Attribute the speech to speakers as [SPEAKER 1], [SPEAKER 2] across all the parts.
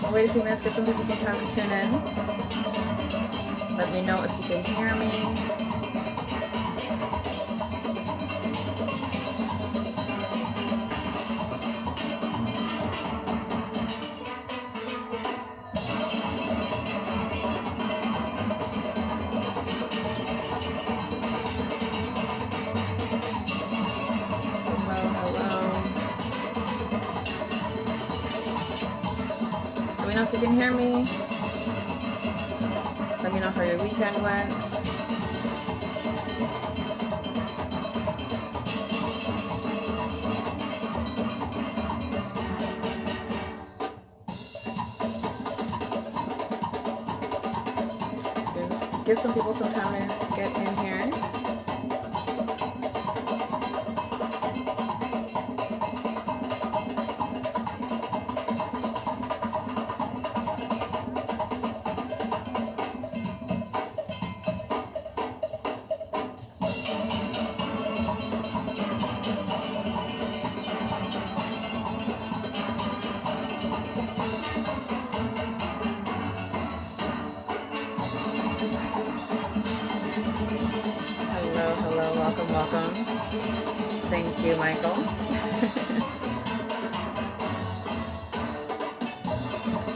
[SPEAKER 1] I'll wait a few minutes, give some people some time to tune in. Let me know if you can hear me. Let me know if you can hear me. Let me know how your weekend went. Just give some people some time to get in here. Hello, welcome. Thank you, Michael.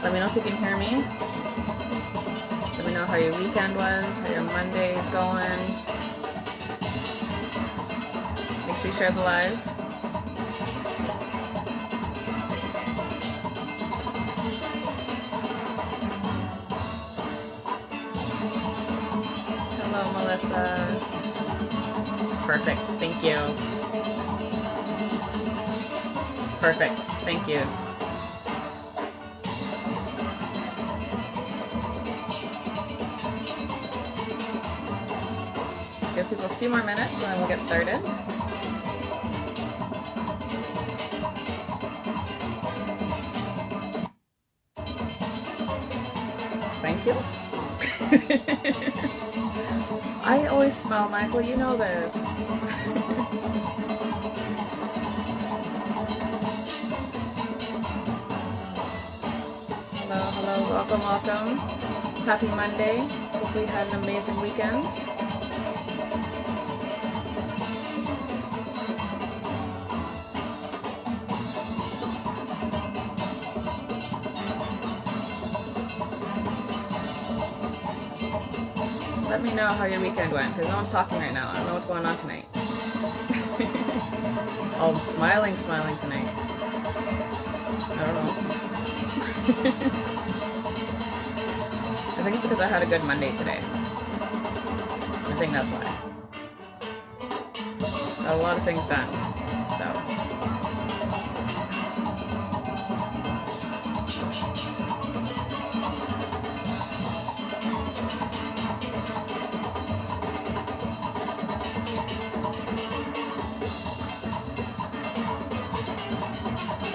[SPEAKER 1] Let me know if you can hear me. Let me know how your weekend was, how your Monday is going. Make sure you share the live. Hello, Melissa. Perfect, thank you. Perfect, thank you. Let's give people a few more minutes and then we'll get started. Thank you. I always smell, Michael, you know this. Hello, welcome. Happy Monday. Hopefully you had an amazing weekend. Let me know how your weekend went, because no one's talking right now. I don't know what's going on tonight. Oh, I'm smiling tonight. I don't know. I think it's because I had a good Monday today. I think that's why. Got a lot of things done, so.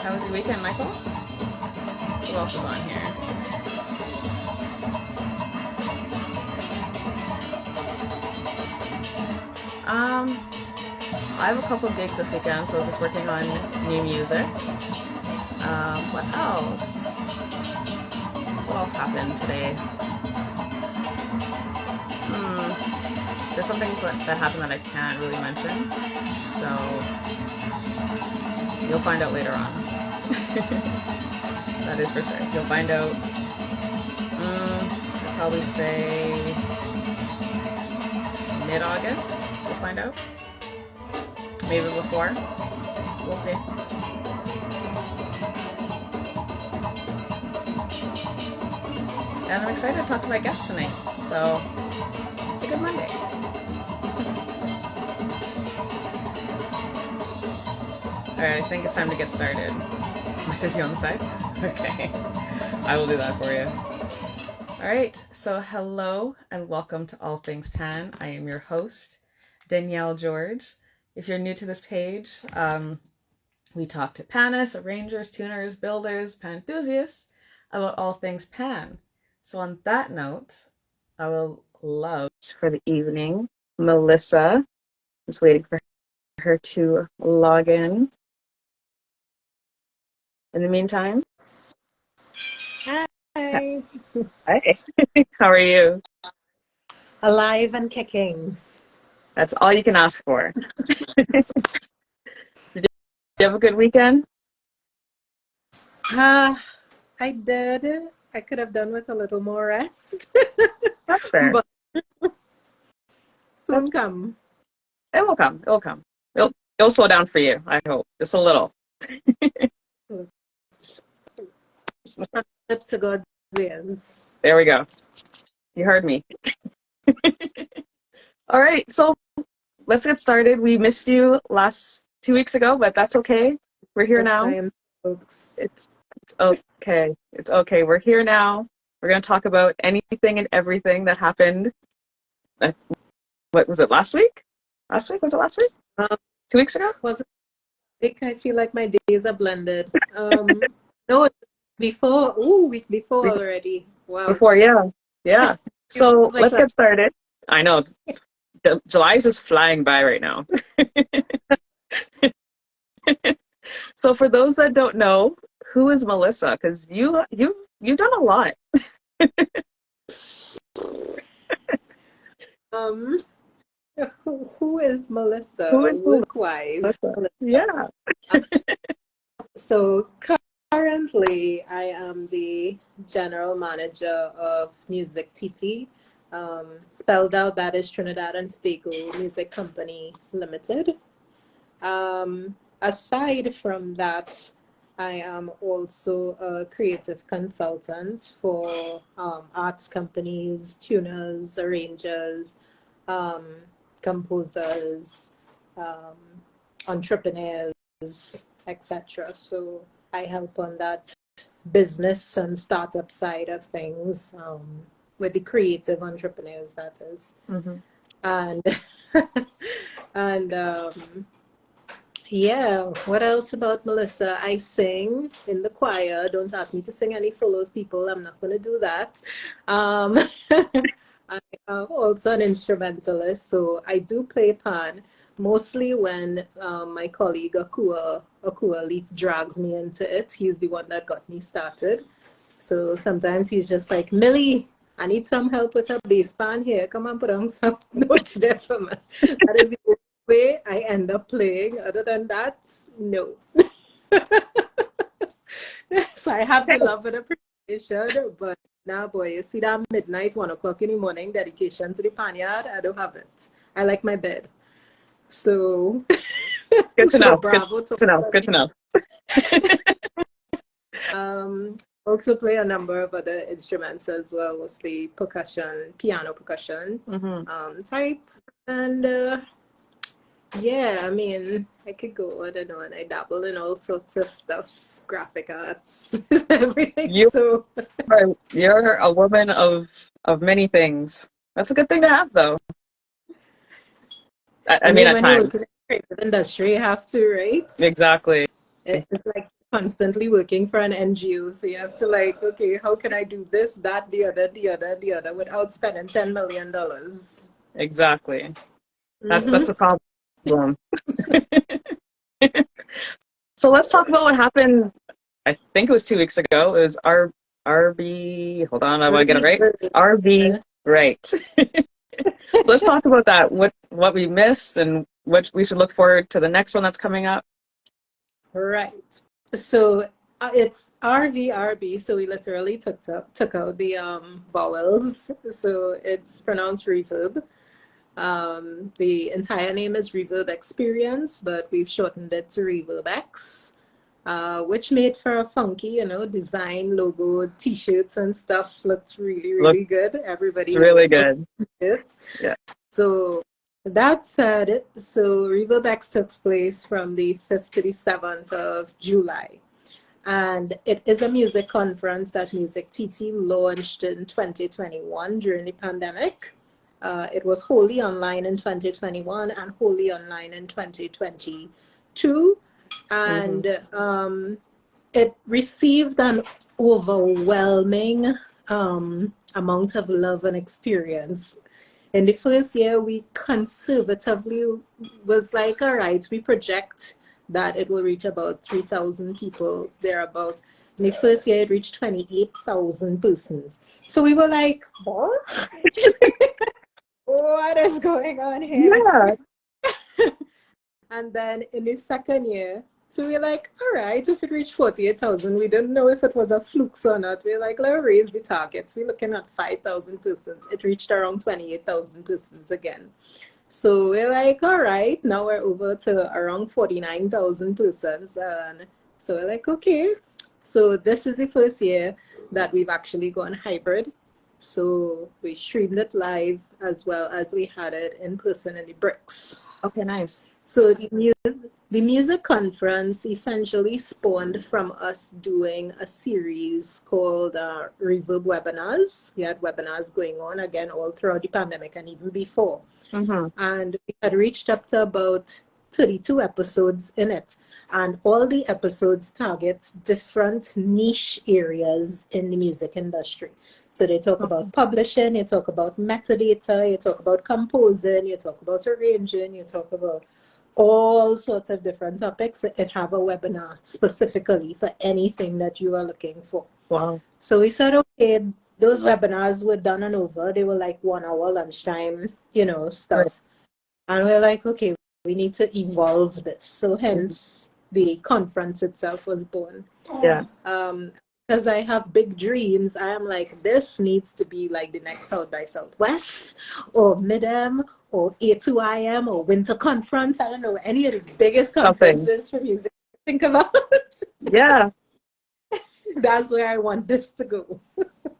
[SPEAKER 1] How was your weekend, Michael? Who else is on here? I have a couple of gigs this weekend, so I was just working on new music. What else? What else happened today? There's some things that happened that I can't really mention, so you'll find out later on. That is for sure. You'll find out. I'd probably say mid-August. You'll find out. Maybe before. We'll see. And I'm excited to talk to my guests tonight. So it's a good Monday. Alright, I think it's time to get started. Message you on the side? Okay. I will do that for you. Alright, so hello and welcome to All Things Pan. I am your host, Danielle George. If you're new to this page, we talk to panists, arrangers, tuners, builders, pan enthusiasts about all things pan. So on that note, I will love for the evening, Melissa. Just waiting for her to log in. In the meantime, hi.
[SPEAKER 2] Hi.
[SPEAKER 1] Hi. How are you?
[SPEAKER 2] Alive and kicking.
[SPEAKER 1] That's all you can ask for. Did you have a good weekend?
[SPEAKER 2] Ah, I did. I could have done with a little more rest,
[SPEAKER 1] That's fair.
[SPEAKER 2] but
[SPEAKER 1] That's
[SPEAKER 2] soon come.
[SPEAKER 1] it will come. It will come. It'll slow down for you, I hope. Just a little.
[SPEAKER 2] From lips to God's ears.
[SPEAKER 1] There we go. You heard me. All right, so let's get started. We missed you last 2 weeks ago, but that's okay. We're here
[SPEAKER 2] Yes,
[SPEAKER 1] now.
[SPEAKER 2] I am, folks.
[SPEAKER 1] It's okay. It's okay. We're here now. We're going to talk about anything and everything that happened. uh, What was it, last week? Last week? Was it last week?
[SPEAKER 2] Um,
[SPEAKER 1] 2 weeks ago?
[SPEAKER 2] was it week? I feel like my days are blended. No, it's before. Ooh, week before already. Wow.
[SPEAKER 1] Before, yeah. Yeah.
[SPEAKER 2] Feels
[SPEAKER 1] So
[SPEAKER 2] like
[SPEAKER 1] let's get started. I know July is just flying by right now. So for those that don't know, who is Melissa? Because you've done a lot.
[SPEAKER 2] um, who is
[SPEAKER 1] Who
[SPEAKER 2] Melissa?
[SPEAKER 1] is
[SPEAKER 2] Work-wise.
[SPEAKER 1] Melissa? Yeah.
[SPEAKER 2] So currently, I am the general manager of Music TT. Spelled out, that is Trinidad and Tobago Music Company Limited. Aside from that, I am also a creative consultant for arts companies, tuners, arrangers, um, composers, um, entrepreneurs, etc. So I help on that business and startup side of things, with the creative entrepreneurs, that is.
[SPEAKER 1] Mm-hmm.
[SPEAKER 2] And and yeah, what else about Melissa? I sing in the choir. Don't ask me to sing any solos, people. I'm not going to do that. Um, I am also an instrumentalist, so I do play pan, mostly when my colleague Akua Leaf drags me into it. He's the one that got me started. So sometimes he's just like, Millie, I need some help with a bass pan here. Come on, put on some notes there for me. That is the only way I end up playing. Other than that, no. So I have the love and appreciation, but now, boy, you see that midnight, 1 o'clock in the morning dedication to the panyard, I don't have it. I like my bed. So,
[SPEAKER 1] Good to
[SPEAKER 2] so
[SPEAKER 1] know. Good
[SPEAKER 2] bravo to
[SPEAKER 1] to know. Good to know.
[SPEAKER 2] Also play a number of other instruments as well, mostly percussion, piano percussion
[SPEAKER 1] Mm-hmm.
[SPEAKER 2] type. And yeah, I mean, I could go on and on. I dabble in all sorts of stuff, graphic arts, everything.
[SPEAKER 1] You
[SPEAKER 2] So
[SPEAKER 1] you're a woman of many things. That's a good thing to have, though. I
[SPEAKER 2] I
[SPEAKER 1] mean,
[SPEAKER 2] mean,
[SPEAKER 1] at
[SPEAKER 2] when you work in
[SPEAKER 1] times.
[SPEAKER 2] the creative industry, you have to, right?
[SPEAKER 1] Exactly.
[SPEAKER 2] It's like constantly working for an NGO. So you have to like, okay, how can I do this, that, the other without spending $10 million?
[SPEAKER 1] Exactly. That's
[SPEAKER 2] Mm-hmm.
[SPEAKER 1] the problem. So let's talk about what happened. I think it was 2 weeks ago. It was RB. Hold on, I want to get it right. RV. Right. So let's talk about that. What we missed and what we should look forward to the next one that's coming up.
[SPEAKER 2] Right. So it's RVRB. So we literally took out the vowels. So it's pronounced reverb. The entire name is Reverb Experience, but we've shortened it to Reverb X, which made for a funky, design, logo, t-shirts and stuff. Looked really,
[SPEAKER 1] Looks
[SPEAKER 2] really good. Everybody
[SPEAKER 1] really
[SPEAKER 2] loved
[SPEAKER 1] good.
[SPEAKER 2] it.
[SPEAKER 1] Yeah.
[SPEAKER 2] So that said, so Reverb X took place from the 5th to the 7th of July. And it is a music conference that Music TT launched in 2021 during the pandemic. It was wholly online in 2021 and wholly online in 2022.
[SPEAKER 1] Mm-hmm.
[SPEAKER 2] And it received an overwhelming amount of love and experience. In the first year, we conservatively was like, all right, we project that it will reach about 3,000 people thereabouts. In the first year, it reached 28,000 persons. So we were like, what? What is going on here?
[SPEAKER 1] Yeah.
[SPEAKER 2] And then in the second year, so we're like, all right, if it reached 48,000, we didn't know if it was a fluke or not. We're like, let's raise the targets. We're looking at 5,000 persons. It reached around 28,000 persons again. So we're like, all right, now we're over to around 49,000 persons. And so we're like, okay. So this is the first year that we've actually gone hybrid. So we streamed it live as well as we had it in person in the bricks.
[SPEAKER 1] Okay, nice.
[SPEAKER 2] So the music conference essentially spawned from us doing a series called Reverb Webinars. We had webinars going on again all throughout the pandemic and even before. And we had reached up to about 32 episodes in it. And all the episodes target different niche areas in the music industry. So they talk about publishing, you talk about metadata, you talk about composing, you talk about arranging, you talk about all sorts of different topics. It have a webinar specifically for anything that you are looking for.
[SPEAKER 1] Wow.
[SPEAKER 2] So we said, okay, those webinars were done and over. They were like 1 hour lunchtime, stuff.
[SPEAKER 1] Right.
[SPEAKER 2] And we're like, okay, we need to evolve this. So hence the conference itself was born.
[SPEAKER 1] Yeah.
[SPEAKER 2] Because I have big dreams. I am like, this needs to be like the next South by Southwest or Mid-Am or A2IM or Winter Conference. I don't know, any of the biggest conferences for music think about.
[SPEAKER 1] Yeah.
[SPEAKER 2] That's where I want this to go.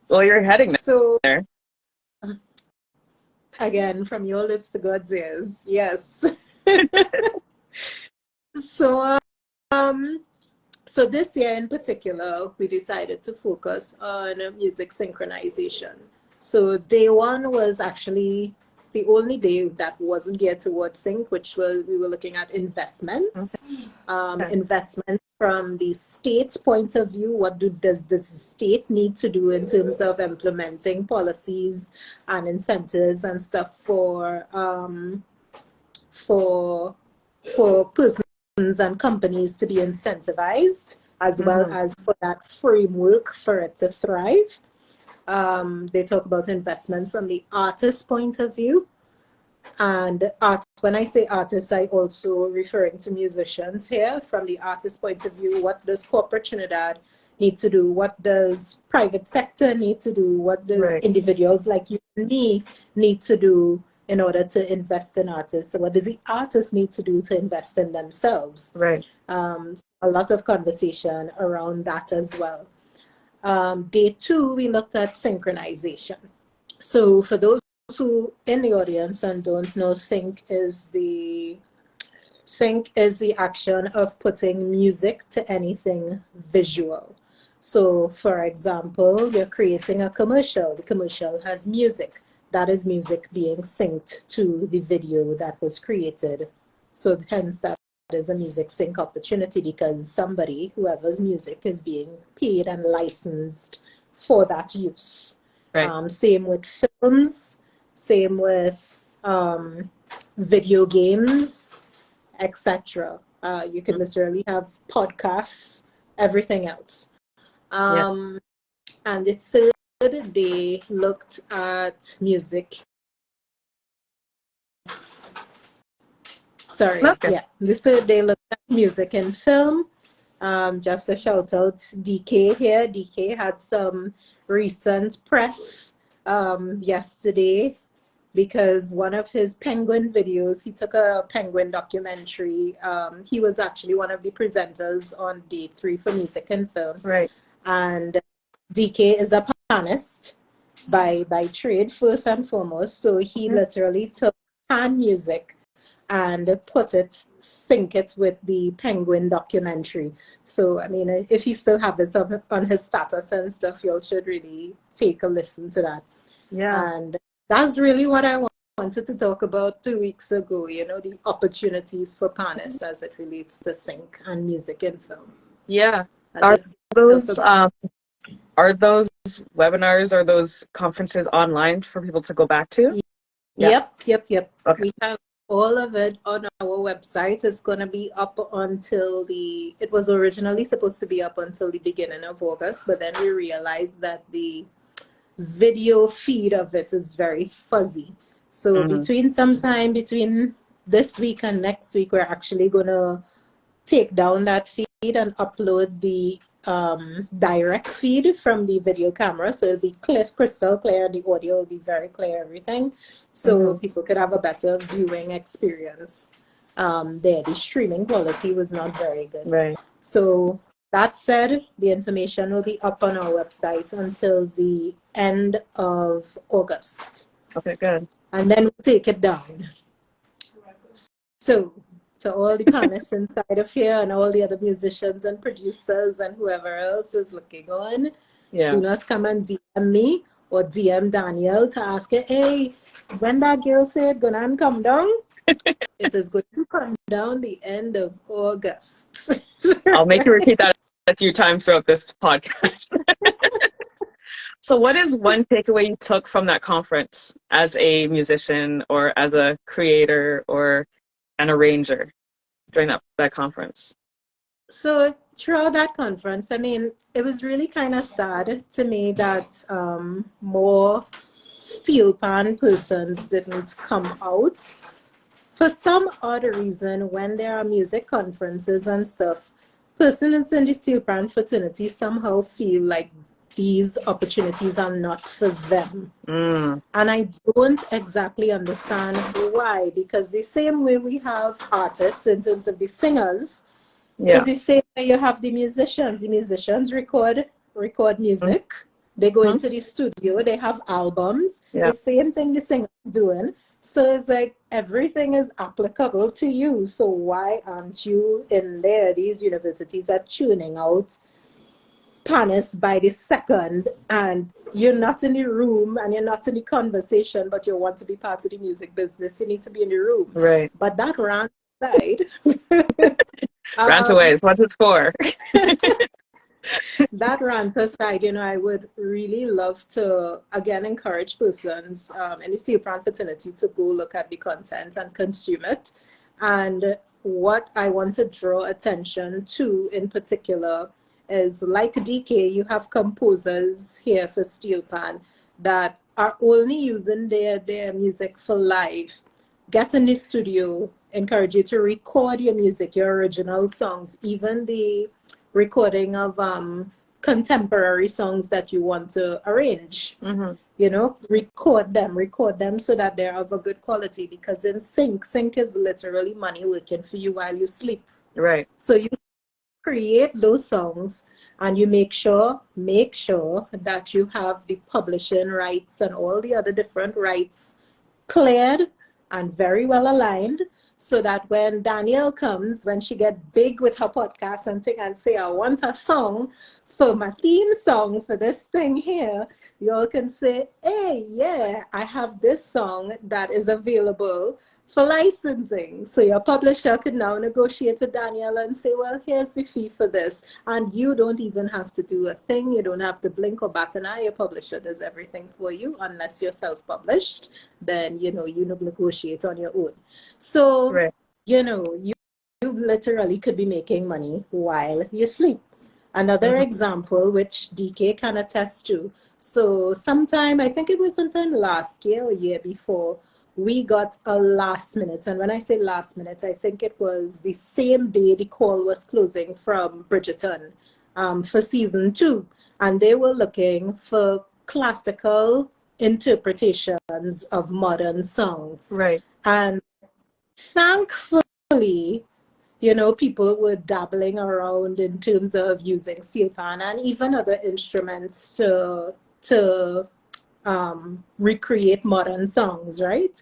[SPEAKER 1] Well, you're heading there.
[SPEAKER 2] Again, from your lips to God's ears. Yes. So this year in particular, we decided to focus on music synchronization. So day one was actually the only day that wasn't geared towards sync, which was we were looking at investments. Investments from the state point of view. What does the state need to do in terms of implementing policies and incentives and stuff for persons and companies to be incentivized, as well as for that framework for it to thrive. They talk about investment from the artist point of view. And when I say artists, I also referring to musicians here. From the artist point of view, what does corporate Trinidad need to do? What does private sector need to do? What does individuals like you and me need to do in order to invest in artists? So what does the artist need to do to invest in themselves?
[SPEAKER 1] Right.
[SPEAKER 2] A lot of conversation around that as well. Day two, we looked at synchronization. So for those who in the audience and don't know, sync is the action of putting music to anything visual. So for example, you're creating a commercial. The commercial has music. That is music being synced to the video that was created. So hence that is a music sync opportunity, because somebody, whoever's music, is being paid and licensed for that use. Right. Same with films, same with video games, etc. You can literally have podcasts, everything else. And the third day looked at music. The third day looked at music and film. Just a shout out DK here. DK had some recent press yesterday, because one of his penguin videos, he took a penguin documentary. He was actually one of the presenters on day 3 for music and film. Right. And DK is a panist by trade, first and foremost. So he literally took pan music and sync it with the penguin documentary. So, I mean, if he still have this on his status and stuff, y'all should really take a listen to that. Yeah. And that's really what I wanted to talk about 2 weeks ago, the opportunities for panists as it relates to sync and music and film. Yeah. Are
[SPEAKER 1] those webinars, are those conferences online for people to go back to?
[SPEAKER 2] Yep.
[SPEAKER 1] Okay.
[SPEAKER 2] all of it on our website. Is going to be up until it was originally supposed to be up until the beginning of August, but then we realized that the video feed of it is very fuzzy. So sometime between this week and next week, we're actually going to take down that feed and upload the direct feed from the video camera. So it'll be clear, crystal clear. The audio will be very clear, everything. So people could have a better viewing experience. The streaming quality was not very good.
[SPEAKER 1] Right.
[SPEAKER 2] So that said, the information will be up on our website until the end of August.
[SPEAKER 1] Okay, good.
[SPEAKER 2] And then we'll take it down. So to all the panelists inside of here and all the other musicians and producers and whoever else is looking on, do not come and DM me or DM Daniel to ask her, hey, when that girl said gonna come down, it is going to come down the end of August.
[SPEAKER 1] I'll make you repeat that a few times throughout this podcast. So what is one takeaway you took from that conference as a musician or as a creator or an arranger during that conference?
[SPEAKER 2] So throughout that conference, I mean, it was really kind of sad to me that more steel pan persons didn't come out. For some odd reason, when there are music conferences and stuff, persons in the steel pan fraternity somehow feel like these opportunities are not for them. And I don't exactly understand why, because the same way we have artists in terms of the singers, is the same way you have the musicians. The musicians record music. They go into the studio, they have albums. The same thing the singers doing. So it's like everything is applicable to you. So why aren't you in there? These universities are tuning out panics by the second, and you're not in the room and you're not in the conversation, but you want to be part of the music business. You need to be in the room.
[SPEAKER 1] Right.
[SPEAKER 2] But that rant aside,
[SPEAKER 1] rant away. What's it for?
[SPEAKER 2] That rant aside, I would really love to again encourage persons in the Steel Pan fraternity to go look at the content and consume it. And what I want to draw attention to in particular is, like DK, you have composers here for Steel Pan that are only using their music for live. Get in the studio, encourage you to record your music, your original songs, even the recording of contemporary songs that you want to arrange. Record them so that they're of a good quality, because in sync is literally money working for you while you sleep.
[SPEAKER 1] Right.
[SPEAKER 2] So you create those songs and you make sure that you have the publishing rights and all the other different rights cleared and very well aligned, so that when Danielle comes, when she get big with her podcast and thing and say, I want a song for my theme song for this thing here, you all can say, hey, yeah, I have this song that is available for licensing. So your publisher could now negotiate with Danielle and say, well, here's the fee for this. And you don't even have to do a thing. You don't have to blink or bat an eye. Your publisher does everything for you, unless you're self-published. Then, you negotiate on your own. So,
[SPEAKER 1] right.
[SPEAKER 2] You literally could be making money while you sleep. Another example, which DK can attest to. So I think it was sometime last year or year before, we got a last minute. And when I say last minute, I think it was the same day the call was closing from Bridgerton for season 2. And they were looking for classical interpretations of modern songs.
[SPEAKER 1] Right.
[SPEAKER 2] And thankfully, people were dabbling around in terms of using steel pan and even other instruments to recreate modern songs, right?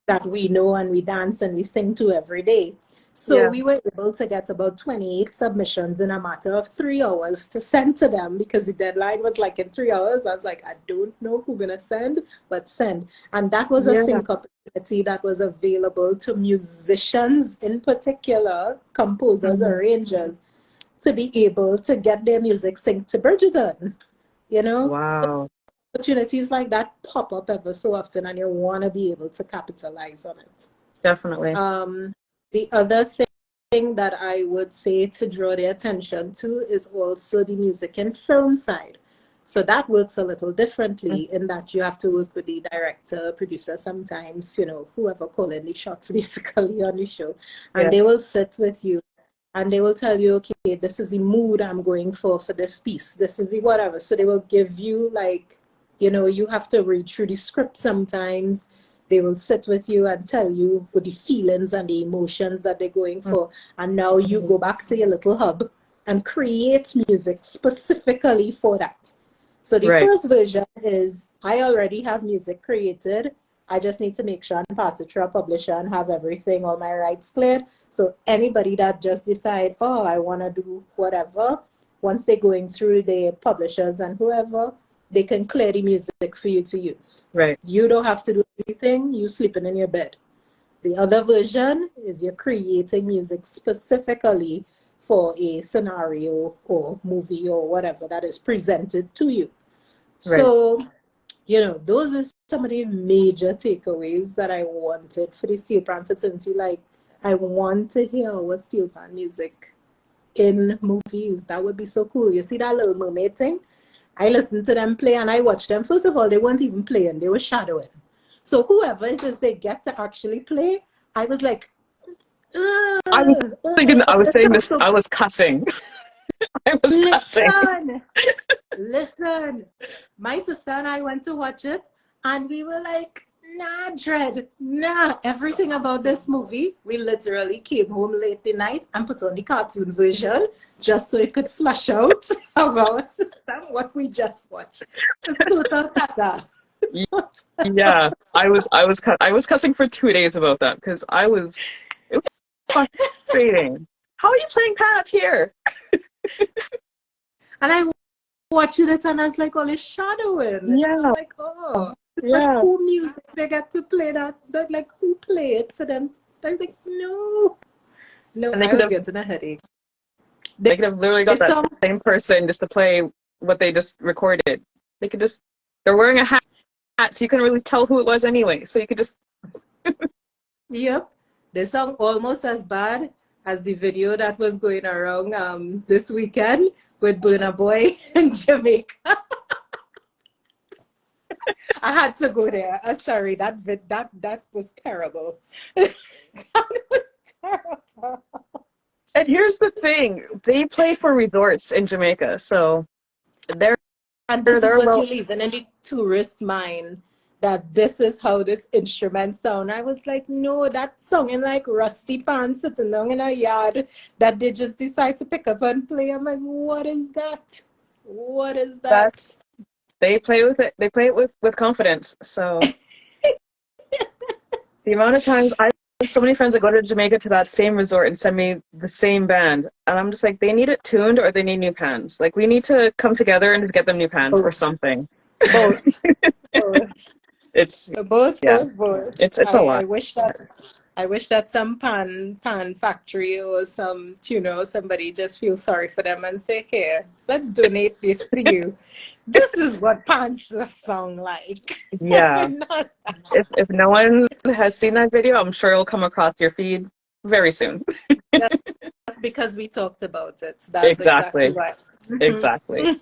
[SPEAKER 2] That we know and we dance and we sing to every day. So we were able to get about 28 submissions in a matter of 3 hours to send to them, because the deadline was like in 3 hours. I was like, I don't know who gonna send, but send. And that was a sync opportunity that was available to musicians in particular, composers, arrangers, to be able to get their music synced to Bridgerton.
[SPEAKER 1] Wow.
[SPEAKER 2] Opportunities like that pop up ever so often, and you want to be able to capitalize on it.
[SPEAKER 1] Definitely.
[SPEAKER 2] The other thing that I would say to draw their attention to is also the music and film side. So that works a little differently in that you have to work with the director, producer, sometimes, whoever calling the shots basically on the show. And they will sit with you and they will tell you, okay, this is the mood I'm going for this piece. This is the whatever. So they will give you like, you have to read through the script sometimes. They will sit with you and tell you what the feelings and the emotions that they're going for. And now you go back to your little hub and create music specifically for that. So the first version is I already have music created. I just need to make sure and pass it through a publisher and have everything, all my rights cleared. So anybody that just decide, oh, I want to do whatever, once they're going through the publishers and whoever, they can clear the music for you to use.
[SPEAKER 1] Right.
[SPEAKER 2] You don't have to do anything. You sleeping in your bed. The other version is you're creating music specifically for a scenario or movie or whatever that is presented to you. Right. So, those are some of the major takeaways that I wanted for the Steel Pan fraternity. Like, I want to hear our Steel Pan music in movies. That would be so cool. You see that Little Mermaid thing? I listened to them play and I watched them. First of all, they weren't even playing. They were shadowing. So whoever it is they get to actually play, I was like,
[SPEAKER 1] I was thinking, I was saying this, I was cussing. I was cussing.
[SPEAKER 2] Listen. My sister and I went to watch it and we were like, nah, Dread, nah. Everything about this movie, we literally came home late the night and put on the cartoon version just so it could flush out of our system what we just watched. It's total tata.
[SPEAKER 1] Yeah, I was cussing for 2 days about that because it was frustrating. How are you playing Pan up here?
[SPEAKER 2] And I watching it and I was like, all this shadowing.
[SPEAKER 1] Yeah.
[SPEAKER 2] I'm like, oh.
[SPEAKER 1] Yeah.
[SPEAKER 2] But who music they get to play that like who play it for them? I was like, no,
[SPEAKER 1] and
[SPEAKER 2] I was getting a headache.
[SPEAKER 1] They could have literally got that same person just to play what they just recorded. They're wearing a hat, so you couldn't really tell who it was anyway. So you could just.
[SPEAKER 2] Yep, the song almost as bad as the video that was going around this weekend with Burna Boy in Jamaica. I had to go there. Sorry, that was terrible. That was terrible.
[SPEAKER 1] And here's the thing: they play for resorts in Jamaica, so they're.
[SPEAKER 2] And this is what you leave in the tourist's mind, that this is how this instrument sound. I was like, no, that song in like Rusty Pan sitting down in a yard that they just decide to pick up and play. I'm like, what is that? What is that?
[SPEAKER 1] They play with it. They play it with confidence. So the amount of times I have so many friends that go to Jamaica to that same resort and send me the same band, and I'm just like, they need it tuned or they need new pans. Like, we need to come together and just get them new pans or something.
[SPEAKER 2] Both. Both.
[SPEAKER 1] It's
[SPEAKER 2] both.
[SPEAKER 1] It's a lot.
[SPEAKER 2] I wish that some pan factory or somebody just feel sorry for them and say, here, let's donate this to you. This is what pans sound like.
[SPEAKER 1] Yeah. If no one has seen that video, I'm sure it'll come across your feed very soon.
[SPEAKER 2] That's because we talked about it. That's exactly right.
[SPEAKER 1] Exactly.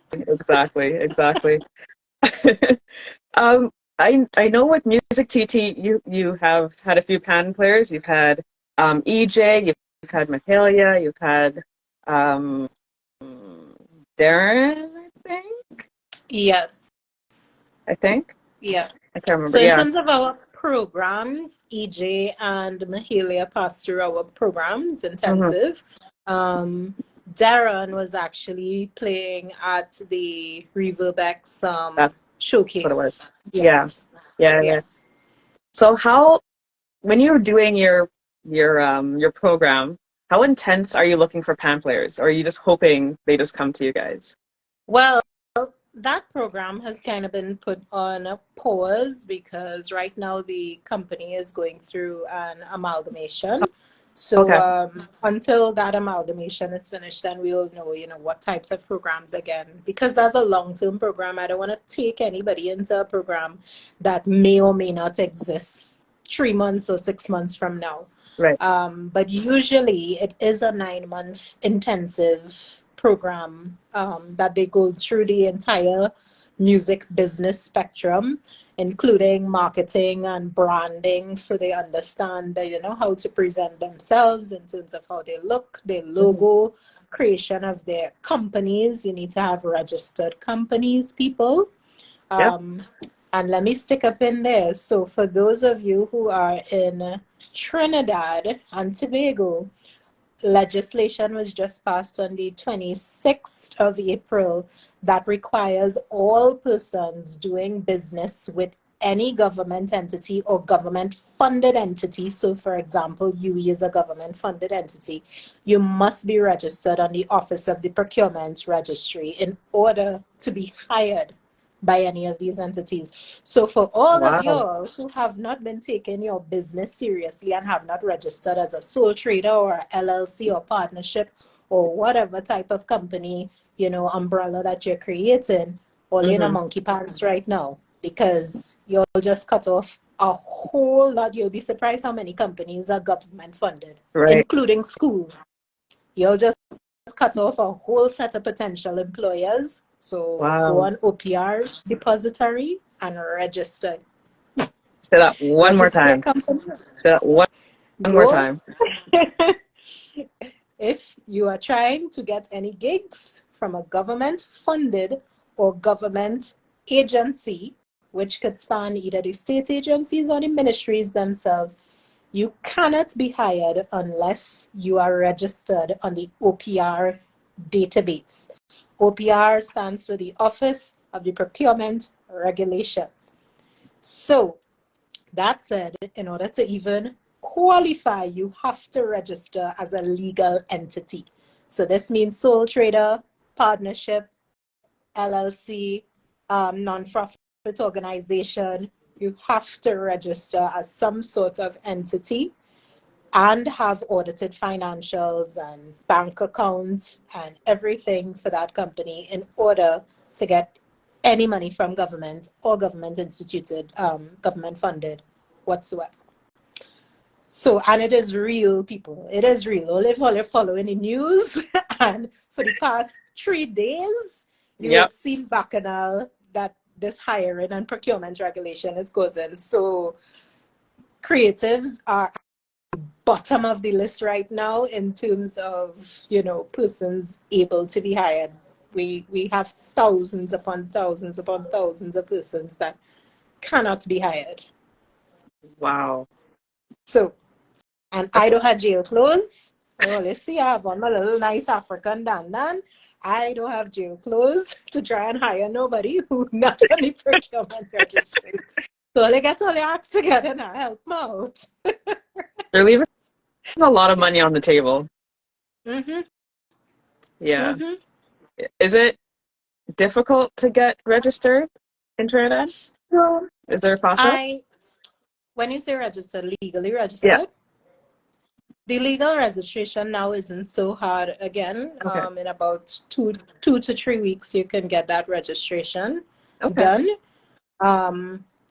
[SPEAKER 1] I know with Music TT, you have had a few pan players. You've had EJ, you've had Mahalia, you've had Darren, I think.
[SPEAKER 2] Yes.
[SPEAKER 1] I think.
[SPEAKER 2] Yeah.
[SPEAKER 1] I can't remember.
[SPEAKER 2] So in terms of our programs, EJ and Mahalia passed through our programs, intensive. Darren was actually playing at the RVRB X showcase.
[SPEAKER 1] That's what it was.
[SPEAKER 2] Yes.
[SPEAKER 1] Yeah. So when you're doing your program, how intense are you looking for pan players, or are you just hoping they just come to you guys?
[SPEAKER 2] Well, that program has kind of been put on a pause because right now the company is going through an amalgamation. So until that amalgamation is finished, then we will know, what types of programs again. Because that's a long-term program. I don't want to take anybody into a program that may or may not exist 3 months or 6 months from now.
[SPEAKER 1] Right.
[SPEAKER 2] But usually it is a 9-month intensive program that they go through the entire music business spectrum, including marketing and branding, so they understand how to present themselves in terms of how they look, their logo, creation of their companies. You need to have registered companies, people. And let me stick up in there. So for those of you who are in Trinidad and Tobago, legislation was just passed on the 26th of April that requires all persons doing business with any government entity or government funded entity. So for example, UE is a government funded entity. You must be registered on the Office of the Procurement Registry in order to be hired by any of these entities. So for all of y'all who have not been taking your business seriously and have not registered as a sole trader or LLC or partnership or whatever type of company, umbrella that you're creating, all in a monkey pants right now, because you'll just cut off a whole lot. You'll be surprised how many companies are government funded, including schools. You'll just cut off a whole set of potential employers. So go on OPR depository and register.
[SPEAKER 1] Say that one more time. Say that one more time.
[SPEAKER 2] If you are trying to get any gigs from a government funded or government agency, which could span either the state agencies or the ministries themselves, you cannot be hired unless you are registered on the OPR database. OPR stands for the Office of the Procurement Regulations. So that said, in order to even qualify, you have to register as a legal entity. So this means sole trader, partnership, LLC, non-profit organization. You have to register as some sort of entity and have audited financials and bank accounts and everything for that company in order to get any money from government or government instituted, government funded whatsoever. So, and it is real, people. It is real. All if you're following the news, and for the past 3 days, you would see bacchanal that this hiring and procurement regulation is causing. So, creatives are bottom of the list right now in terms of persons able to be hired. We have thousands upon thousands upon thousands of persons that cannot be hired.
[SPEAKER 1] Wow.
[SPEAKER 2] So, and I don't have jail clothes. Oh, let's see, I have on my little nice African dandan. I don't have jail clothes to try and hire nobody who not on the procurement registry. So they get all the acts together and I help them out.
[SPEAKER 1] They're leaving a lot of money on the table. Yeah. Is it difficult to get registered in Trinidad?
[SPEAKER 2] So
[SPEAKER 1] is there a process?
[SPEAKER 2] When you say registered, legally registered, the legal registration now isn't so hard again. In about two to 3 weeks, you can get that registration done.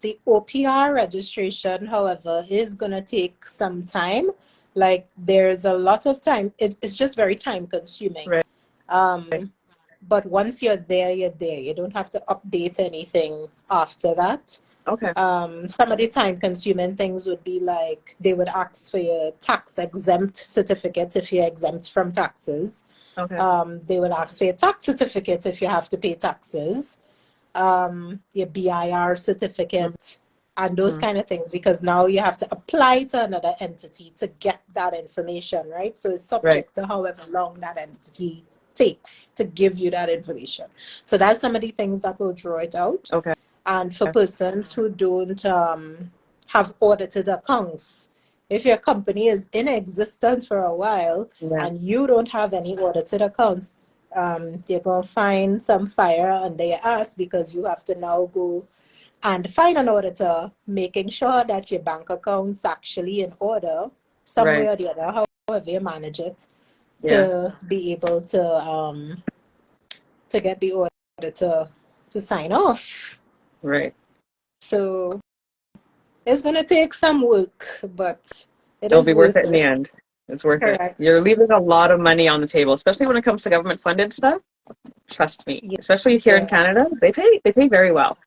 [SPEAKER 2] The OPR registration, however, is going to take some time. Like there's a lot of time. It's just very time consuming. But once you're there, you're there. You don't have to update anything after that. Some of the time consuming things would be like they would ask for your tax exempt certificate if you're exempt from taxes. They would ask for your tax certificate if you have to pay taxes. Your BIR certificate and those kind of things, because now you have to apply to another entity to get that information, right? So it's subject to however long that entity takes to give you that information. So that's some of the things that will draw it out. And for persons who don't have audited accounts, if your company is in existence for a while and you don't have any audited accounts, you're going to find some fire under your ass, because you have to now go and find an auditor, making sure that your bank account's actually in order some way or the other, however you manage it, to be able to get the auditor to sign off. So It's going to take some work, but it
[SPEAKER 1] It'll
[SPEAKER 2] is
[SPEAKER 1] be worth
[SPEAKER 2] worth
[SPEAKER 1] it in the
[SPEAKER 2] it.
[SPEAKER 1] end. It's worth it. You're
[SPEAKER 2] Correct.
[SPEAKER 1] leaving a lot of money on the table, especially when it comes to government funded stuff. Trust me.
[SPEAKER 2] Yeah.
[SPEAKER 1] Especially here in Canada, they pay very well.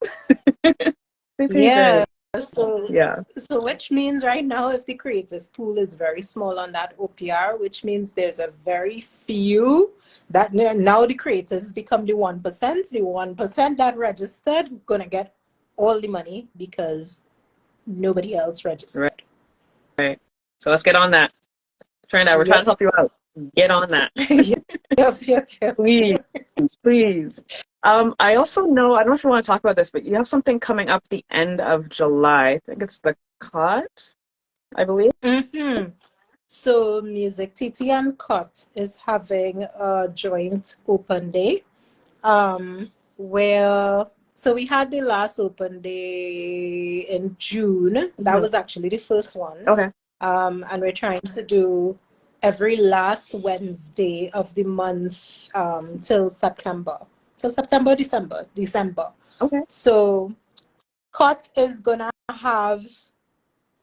[SPEAKER 1] They pay very
[SPEAKER 2] Yeah. So,
[SPEAKER 1] yeah.
[SPEAKER 2] which means right now, if the creative pool is very small on that OPR, which means there's a very few that now the creatives become the 1%. The 1% that registered gonna get all the money because nobody else
[SPEAKER 1] Right.
[SPEAKER 2] registered.
[SPEAKER 1] Right. So let's get on that. We're trying to
[SPEAKER 2] Yep.
[SPEAKER 1] help you out. Get on that.
[SPEAKER 2] Yep. Yep.
[SPEAKER 1] Please, please. I also know, I don't know if you want to talk about this, but you have something coming up the end of July. I think it's the Cut, I believe.
[SPEAKER 2] Mm-hmm. So Music TT and Cut is having a joint open day. Where so we had the last open day in June. That
[SPEAKER 1] Hmm.
[SPEAKER 2] was actually the first one.
[SPEAKER 1] Okay.
[SPEAKER 2] And we're trying to do every last Wednesday of the month till September, December.
[SPEAKER 1] Okay.
[SPEAKER 2] So COT is gonna have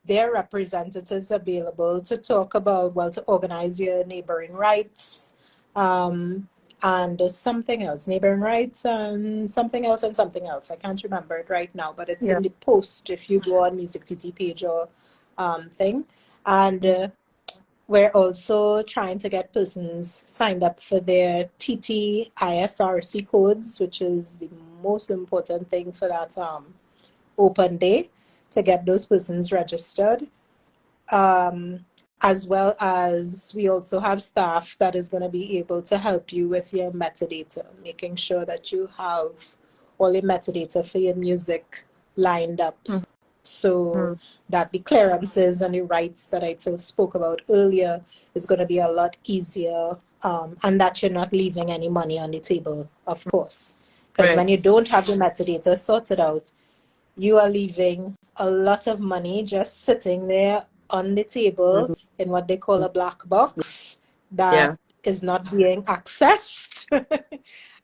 [SPEAKER 2] their representatives available to talk about, well, to organize your neighboring rights, and there's something else, neighboring rights and something else and something else. I can't remember it right now, but it's
[SPEAKER 1] Yeah.
[SPEAKER 2] in the post if you go on Music TT page or thing. And we're also trying to get persons signed up for their TT ISRC codes, which is the most important thing for that open day, to get those persons registered. As well as we also have staff that is going to be able to help you with your metadata, making sure that you have all your metadata for your music lined up, so
[SPEAKER 1] Mm-hmm.
[SPEAKER 2] that the clearances and the rights that I spoke about earlier is going to be a lot easier, and that you're not leaving any money on the table, of course. Because
[SPEAKER 1] Right.
[SPEAKER 2] when you don't have the metadata sorted out, you are leaving a lot of money just sitting there on the table
[SPEAKER 1] Mm-hmm.
[SPEAKER 2] in what they call a black box that
[SPEAKER 1] Yeah.
[SPEAKER 2] is not being accessed.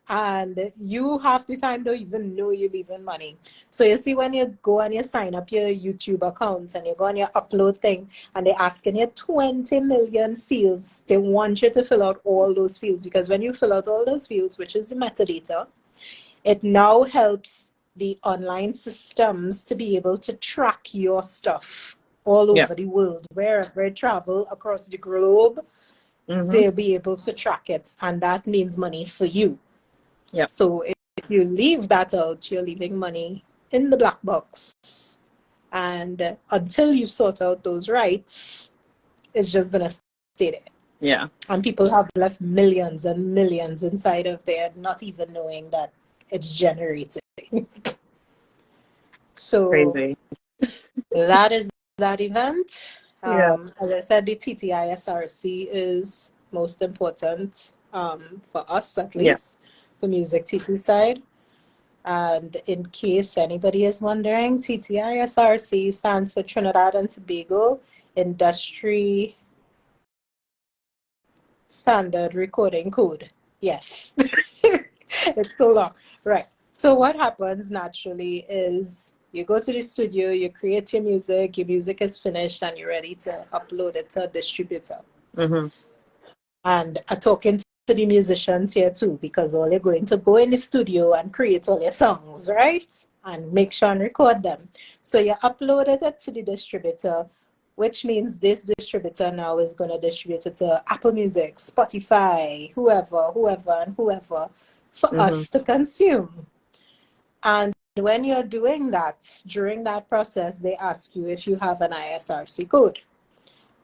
[SPEAKER 2] And you half the time don't even know you're leaving money. So you see, when you go and you sign up your YouTube account and you go on your upload thing and they're asking you 20 million fields, they want you to fill out all those fields, because when you fill out all those fields, which is the metadata, it now helps the online systems to be able to track your stuff all
[SPEAKER 1] Yeah.
[SPEAKER 2] over the world. Wherever you travel across the globe,
[SPEAKER 1] Mm-hmm.
[SPEAKER 2] they'll be able to track it. And that means money for you.
[SPEAKER 1] Yeah.
[SPEAKER 2] So if you leave that out, you're leaving money in the black box. And until you sort out those rights, it's just going to stay there.
[SPEAKER 1] Yeah.
[SPEAKER 2] And people have left millions and millions inside of there, not even knowing that it's generated. So
[SPEAKER 1] Crazy.
[SPEAKER 2] that is that event.
[SPEAKER 1] Yeah.
[SPEAKER 2] As I said, the TTISRC is most important, for us, at
[SPEAKER 1] Yeah.
[SPEAKER 2] least, for Music TT side. And in case anybody is wondering, TTISRC stands for Trinidad and Tobago Industry Standard Recording Code. Yes. It's so long. Right. So what happens naturally is you go to the studio, you create your music is finished, and you're ready to upload it to a distributor.
[SPEAKER 1] Mm-hmm.
[SPEAKER 2] And I'm talking to the musicians here too, because all you're going to go in the studio and create all your songs, right? And make sure and record them. So you uploaded it to the distributor, which means this distributor now is going to distribute it to Apple Music, Spotify, whoever, for
[SPEAKER 1] Mm-hmm.
[SPEAKER 2] us to consume. And when you're doing that, during that process, they ask you if you have an ISRC code.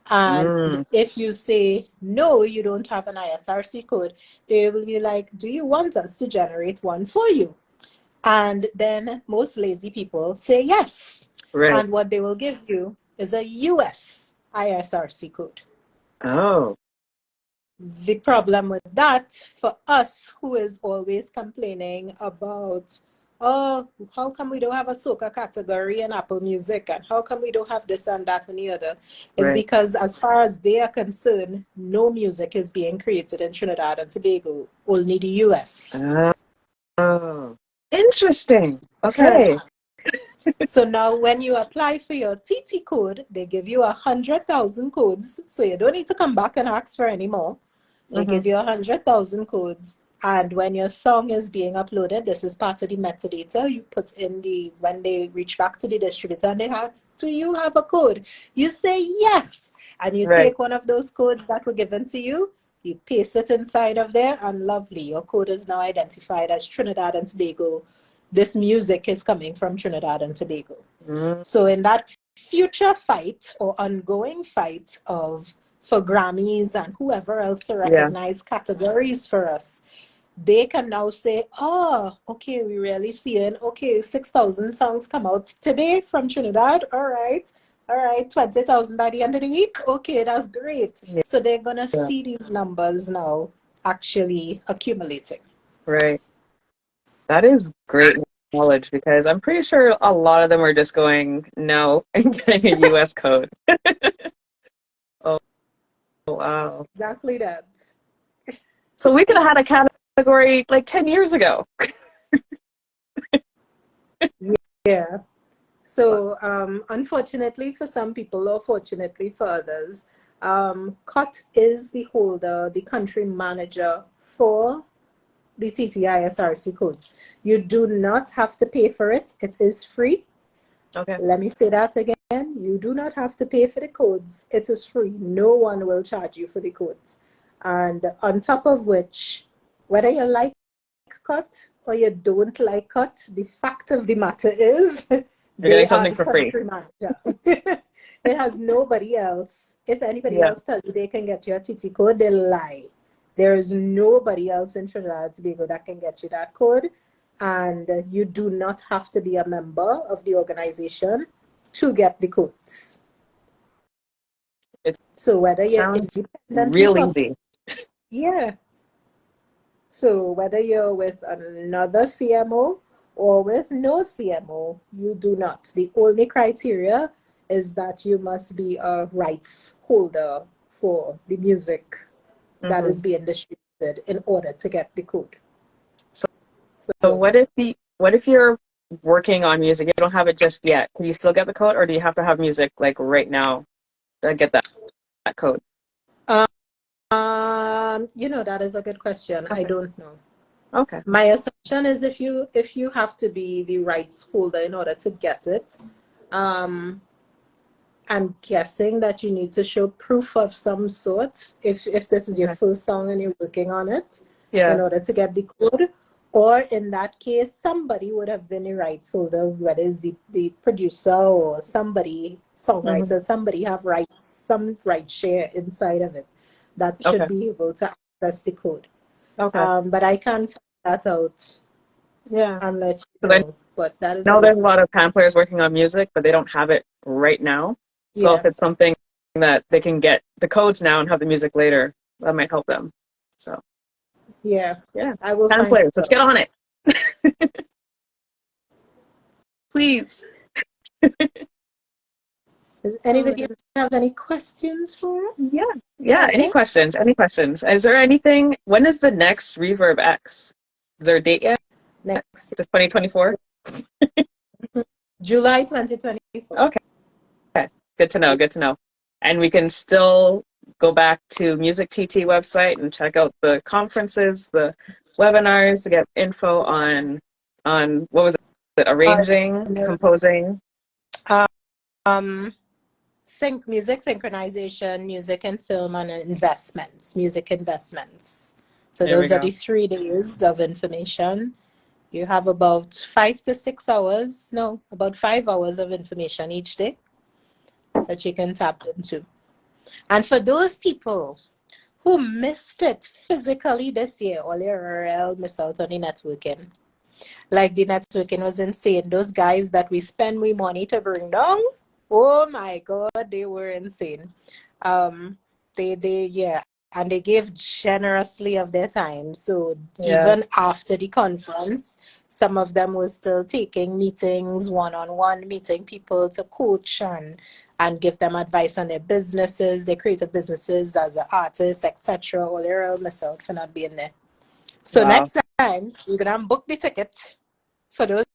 [SPEAKER 2] And
[SPEAKER 1] Mm.
[SPEAKER 2] if you say, no, you don't have an ISRC code, they will be like, do you want us to generate one for you? And then most lazy people say yes.
[SPEAKER 1] Right.
[SPEAKER 2] And what they will give you is a US ISRC code.
[SPEAKER 1] Oh.
[SPEAKER 2] The problem with that, for us who is always complaining about, oh, how come we don't have a soca category in Apple Music, and how come we don't have this and that and the other, is
[SPEAKER 1] Right.
[SPEAKER 2] because as far as they are concerned, no music is being created in Trinidad and Tobago, only the US.
[SPEAKER 1] Oh. Interesting.
[SPEAKER 2] Correct.
[SPEAKER 1] Okay.
[SPEAKER 2] So now when you apply for your TT code, they give you 100,000 codes. So you don't need to come back and ask for any more. They give you 100,000 codes. And when your song is being uploaded, this is part of the metadata. You put in when they reach back to the distributor and they ask, do you have a code? You say yes. And you
[SPEAKER 1] Right.
[SPEAKER 2] take one of those codes that were given to you, you paste it inside of there, and lovely. Your code is now identified as Trinidad and Tobago. This music is coming from Trinidad and Tobago.
[SPEAKER 1] Mm.
[SPEAKER 2] So in that future fight or ongoing fight for Grammys and whoever else to recognize categories for us, they can now say, oh, okay, we really seeing, okay, 6,000 songs come out today from Trinidad. All right, 20,000 by the end of the week. Okay, that's great.
[SPEAKER 1] Yeah.
[SPEAKER 2] So they're going to see these numbers now actually accumulating.
[SPEAKER 1] Right. That is great knowledge because I'm pretty sure a lot of them are just going no and getting a US code. Oh, wow.
[SPEAKER 2] Exactly that.
[SPEAKER 1] So we could have had a category like 10 years ago.
[SPEAKER 2] Yeah. So unfortunately for some people, or fortunately for others, COT is the holder, the country manager for the TTISRC codes. You do not have to pay for it. It is free.
[SPEAKER 1] Okay.
[SPEAKER 2] Let me say that again. You do not have to pay for the codes. It is free. No one will charge you for the codes. And on top of which, whether you like COT or you don't like COT, the fact of the matter is
[SPEAKER 1] You're
[SPEAKER 2] they
[SPEAKER 1] getting
[SPEAKER 2] are
[SPEAKER 1] something
[SPEAKER 2] the
[SPEAKER 1] for free.
[SPEAKER 2] country manager. It has nobody else. If anybody else tells you they can get your TT code, they lie. There is nobody else in Trinidad and Tobago that can get you that code. And you do not have to be a member of the organization to get the codes. So whether you're
[SPEAKER 1] Sounds
[SPEAKER 2] independently
[SPEAKER 1] real easy.
[SPEAKER 2] Yeah. So whether you're with another CMO or with no CMO, you do not. The only criteria is that you must be a rights holder for the music that is being distributed in order to get the code.
[SPEAKER 1] So what if you're working on music, you don't have it just yet? Can you still get the code, or do you have to have music like right now to get that code?
[SPEAKER 2] That is a good question. Okay. I don't know.
[SPEAKER 1] Okay.
[SPEAKER 2] My assumption is if you have to be the rights holder in order to get it, I'm guessing that you need to show proof of some sort if this is your first song and you're working on it in order to get the code. Or in that case, somebody would have been a rights holder, whether it's the producer or somebody, songwriter, somebody have rights, some right share inside of it that should be able to access the code. Okay. But I can't find that out.
[SPEAKER 1] Yeah.
[SPEAKER 2] And let you know. But that is
[SPEAKER 1] now there's a lot of pan players working on music, but they don't have it right now. So if it's something that they can get the codes now and have the music later, that might help them. So
[SPEAKER 2] yeah, I will
[SPEAKER 1] pan
[SPEAKER 2] find
[SPEAKER 1] players, let's get on it. Please.
[SPEAKER 2] Does anybody have any questions for us?
[SPEAKER 1] Yeah. Any questions? Is there anything? When is the next Reverb X? Is there a date yet?
[SPEAKER 2] Next.
[SPEAKER 1] Just 2024?
[SPEAKER 2] July 2024.
[SPEAKER 1] Okay. Good to know. And we can still go back to Music TT website and check out the conferences, the webinars to get info on what was it? Arranging, composing.
[SPEAKER 2] Music synchronization, music and film, and music investments. So those are the 3 days of information. You have about 5 to 6 hours, about 5 hours of information each day that you can tap into. And for those people who missed it physically this year, all your miss out on the networking. Like the networking was insane. Those guys that we spend money to bring down, oh my God, they were insane. And they gave generously of their time. So even after the conference, some of them were still taking meetings, one-on-one, meeting people to coach and give them advice on their businesses. They created businesses as an artist, etc. All they're miss out for not being there. So next time, you're going to book the ticket for those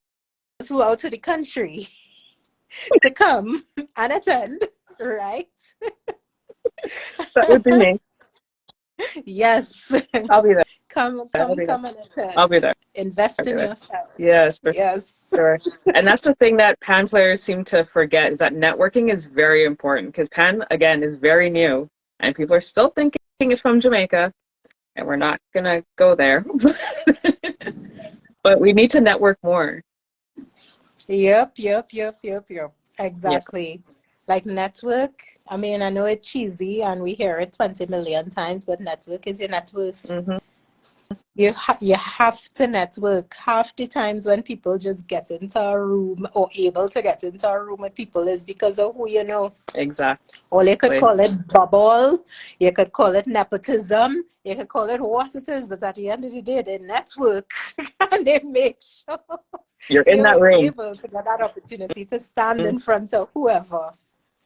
[SPEAKER 2] flew out to the country to come and attend, right?
[SPEAKER 1] That would be me.
[SPEAKER 2] Yes.
[SPEAKER 1] I'll be there.
[SPEAKER 2] Come
[SPEAKER 1] I'll be there.
[SPEAKER 2] and attend.
[SPEAKER 1] I'll be there.
[SPEAKER 2] Invest
[SPEAKER 1] I'll be
[SPEAKER 2] in
[SPEAKER 1] there.
[SPEAKER 2] yourself.
[SPEAKER 1] Yes, for
[SPEAKER 2] Yes.
[SPEAKER 1] sure. And that's the thing that Pan players seem to forget is that networking is very important because Pan, again, is very new and people are still thinking it's from Jamaica and we're not going to go there. But we need to network more.
[SPEAKER 2] Yep.
[SPEAKER 1] Yeah.
[SPEAKER 2] Exactly. Like network. I mean, I know it's cheesy and we hear it 20 million times, but network is your net worth.
[SPEAKER 1] Mm-hmm.
[SPEAKER 2] You have to network. Half the times when people just get into a room or able to get into a room with people is because of who you know.
[SPEAKER 1] Exactly.
[SPEAKER 2] Or you could call it bubble, you could call it nepotism, you could call it what it is, but at the end of the day, they network and they make sure
[SPEAKER 1] You're in that
[SPEAKER 2] you're
[SPEAKER 1] room.
[SPEAKER 2] able to get that opportunity to stand in front of whoever.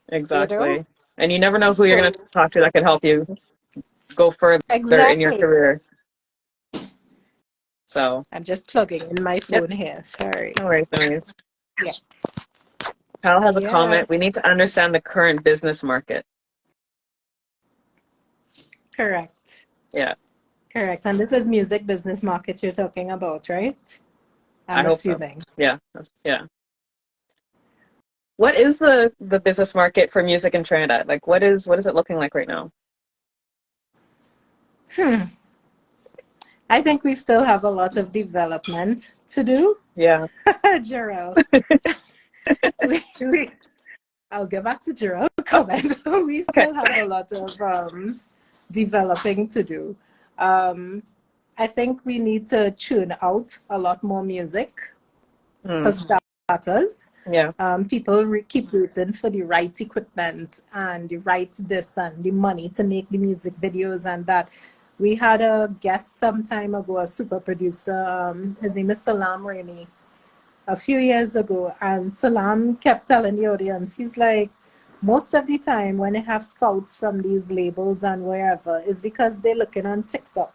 [SPEAKER 1] Exactly.
[SPEAKER 2] You know?
[SPEAKER 1] And you never know who you're going to talk to that can help you go further in your
[SPEAKER 2] Exactly.
[SPEAKER 1] career. So
[SPEAKER 2] I'm just plugging in my phone here. Sorry.
[SPEAKER 1] no worries, no worries.
[SPEAKER 2] Yeah.
[SPEAKER 1] Pal has a comment. We need to understand the current business market.
[SPEAKER 2] Correct.
[SPEAKER 1] Yeah.
[SPEAKER 2] Correct. And this is music business market you're talking about, right? I'm assuming.
[SPEAKER 1] So. Yeah. Yeah. What is the business market for music in Trinidad? Like what is it looking like right now?
[SPEAKER 2] I think we still have a lot of development to do.
[SPEAKER 1] Yeah.
[SPEAKER 2] Jarrell. I'll get back to Jarrell's comment. We still have a lot of developing to do. I think we need to tune out a lot more music for starters.
[SPEAKER 1] Yeah.
[SPEAKER 2] People keep waiting for the right equipment and the right this and the money to make the music videos and that. We had a guest some time ago, a super producer. His name is Salam Raimi. A few years ago, and Salam kept telling the audience, he's like, most of the time when they have scouts from these labels and wherever, is because they're looking on TikTok,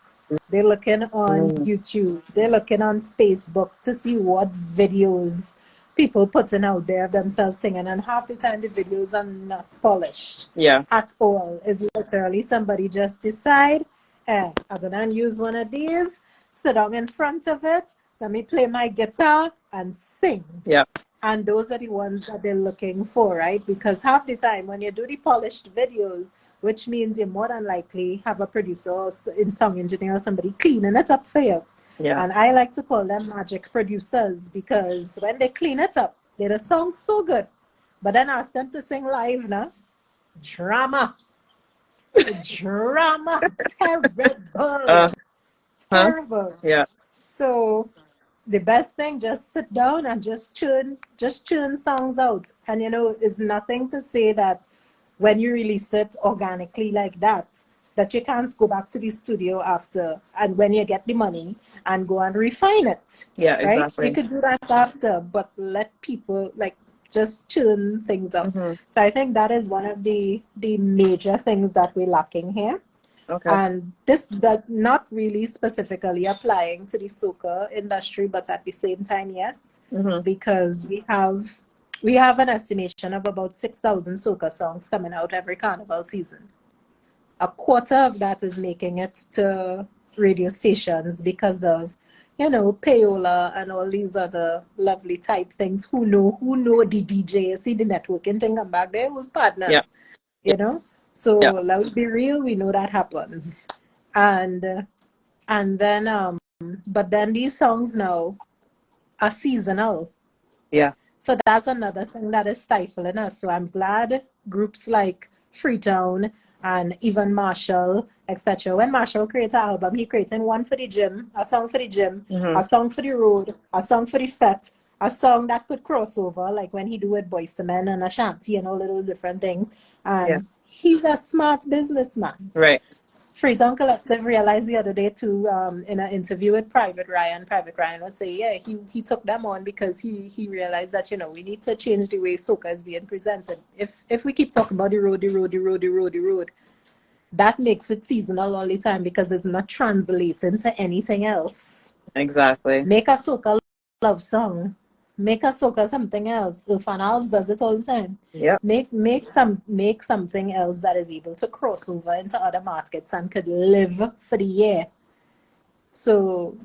[SPEAKER 2] they're looking on YouTube, they're looking on Facebook to see what videos people putting out there of themselves singing, and half the time the videos are not polished at all. It's literally somebody just decide, I'm gonna use one of these, sit down in front of it, let me play my guitar and sing.
[SPEAKER 1] Yeah.
[SPEAKER 2] And those are the ones that they're looking for, right? Because half the time when you do the polished videos, which means you more than likely have a producer or song engineer or somebody cleaning it up for you.
[SPEAKER 1] Yeah.
[SPEAKER 2] And I like to call them magic producers because when they clean it up, they're a song so good. But then ask them to sing live now. Drama. Drama. Terrible. Terrible.
[SPEAKER 1] Yeah.
[SPEAKER 2] So the best thing, just sit down and just churn songs out. And it's nothing to say that when you release it organically like that you can't go back to the studio after and when you get the money and go and refine it.
[SPEAKER 1] Yeah,
[SPEAKER 2] right?
[SPEAKER 1] exactly.
[SPEAKER 2] You could do that after, but let people just churn things up. So I think that is one of the major things that we're lacking here.
[SPEAKER 1] Okay.
[SPEAKER 2] And this does not really specifically applying to the soca industry, but at the same time, yes, because we have an estimation of about 6,000 soca songs coming out every carnival season. A quarter of that is making it to radio stations because of, payola and all these other lovely type things. Who know the DJ, see the networking thing come back there, who's partners, So let's be real, we know that happens. And then but then these songs now are seasonal.
[SPEAKER 1] Yeah.
[SPEAKER 2] So that's another thing that is stifling us. So I'm glad groups like Freetown and even Marshall, etc. When Marshall creates an album, he creates one for the gym, a song for the gym, a song for the road, a song for the fete, a song that could cross over, like when he do with Boyz II Men and Ashanti and all of those different things. And he's a smart businessman.
[SPEAKER 1] Right.
[SPEAKER 2] Freetown Collective realized the other day too, in an interview with Private Ryan was saying, he took them on because he realized that, we need to change the way soca is being presented. If we keep talking about the road, that makes it seasonal all the time because it's not translating to anything else.
[SPEAKER 1] Exactly.
[SPEAKER 2] Make a soca love song make a soca something else. Irfan Alves does it all the time.
[SPEAKER 1] Yep.
[SPEAKER 2] Make something else that is able to cross over into other markets and could live for the year. So,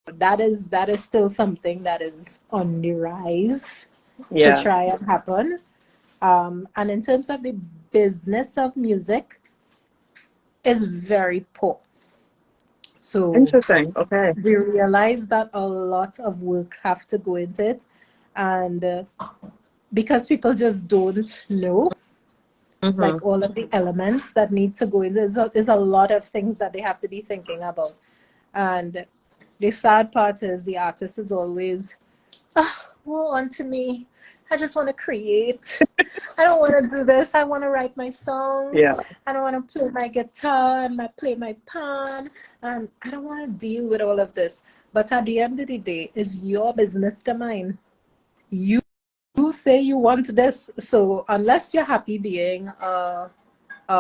[SPEAKER 2] that is still something that is on the rise to try and happen. And in terms of the business of music, is very poor. So
[SPEAKER 1] Interesting. Okay.
[SPEAKER 2] we realize that a lot of work have to go into it, and because people just don't know, like all of the elements that need to go in. There's a lot of things that they have to be thinking about, and the sad part is the artist is always, woe unto me. I just want to create. I don't want to do this. I want to write my songs.
[SPEAKER 1] Yeah.
[SPEAKER 2] I don't want to play my guitar and play my pan. And I don't want to deal with all of this. But at the end of the day, it's your business to mine. You say you want this. So unless you're happy being a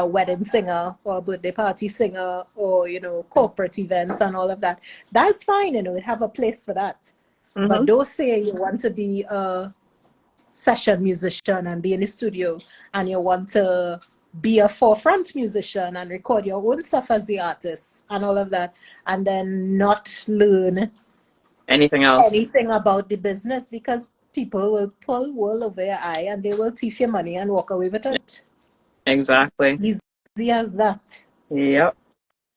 [SPEAKER 2] wedding singer or a birthday party singer or, corporate events and all of that, that's fine. We have a place for that. But don't say you want to be a session musician and be in the studio, and you want to be a forefront musician and record your own stuff as the artist and all of that, and then not learn
[SPEAKER 1] anything
[SPEAKER 2] about the business, because people will pull wool over your eye and they will thief your money and walk away with it.
[SPEAKER 1] Exactly.
[SPEAKER 2] Easy as that.
[SPEAKER 1] Yep.